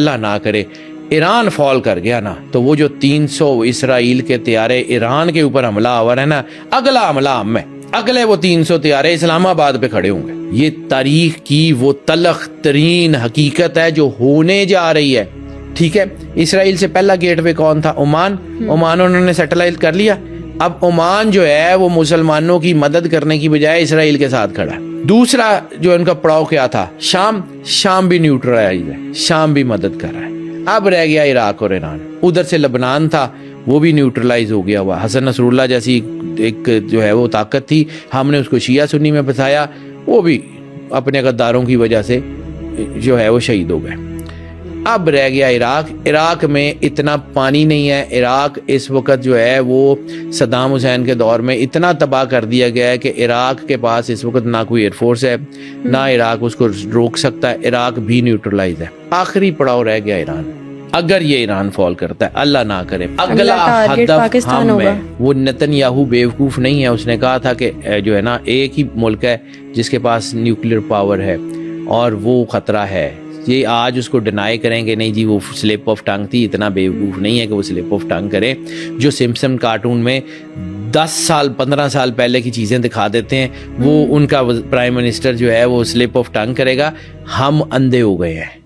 اللہ نہ کرے ایران فال کر گیا نا تو وہ جو 300 اسرائیل کے طیارے ایران کے اوپر حملہ آور ہے نا، اگلا حملہ ہم ہے، اگلے وہ 300 طیارے اسلام آباد پہ کھڑے ہوں گے۔ یہ تاریخ کی وہ تلخ ترین حقیقت ہے جو ہونے جا رہی ہے، ٹھیک ہے۔ اسرائیل سے پہلا گیٹ وے کون تھا؟ عمان انہوں نے سیٹلائٹ کر لیا۔ اب عمان جو ہے وہ مسلمانوں کی مدد کرنے کی بجائے اسرائیل کے ساتھ کھڑا ہے۔ دوسرا جو ان کا پڑاؤ کیا تھا؟ شام بھی نیوٹرلائز ہے، شام بھی مدد کر رہا ہے۔ اب رہ گیا عراق اور ایران، ادھر سے لبنان تھا وہ بھی نیوٹرلائز ہو گیا ہوا۔ حسن نصر اللہ جیسی ایک جو ہے وہ طاقت تھی، ہم نے اس کو شیعہ سنی میں بتایا، وہ بھی اپنے غداروں کی وجہ سے جو ہے وہ شہید ہو گئے۔ اب رہ گیا عراق میں اتنا پانی نہیں ہے۔ عراق اس وقت جو ہے وہ صدام حسین کے دور میں اتنا تباہ کر دیا گیا ہے کہ عراق کے پاس اس وقت نہ کوئی ایئر فورس ہے، نہ عراق اس کو روک سکتا ہے۔ عراق بھی نیوٹرلائز ہے۔ آخری پڑاؤ رہ گیا ایران۔ اگر یہ ایران فال کرتا ہے، اللہ نہ کرے، اگلا ہدف ہم ہے۔ وہ نتن یاہو بیوقوف نہیں ہے، اس نے کہا تھا کہ جو ہے نا ایک ہی ملک ہے جس کے پاس نیوکلیر پاور ہے اور وہ خطرہ ہے۔ یہ آج اس کو ڈینائی کریں گے نہیں جی وہ سلپ آف ٹنگ تھی، اتنا بیوقوف نہیں ہے کہ وہ سلپ آف ٹنگ کرے۔ جو سمپسن کارٹون میں 10 سال 15 سال پہلے کی چیزیں دکھا دیتے ہیں، وہ ان کا پرائم منسٹر جو ہے وہ سلپ آف ٹنگ کرے گا۔ ہم اندھے ہو گئے ہیں۔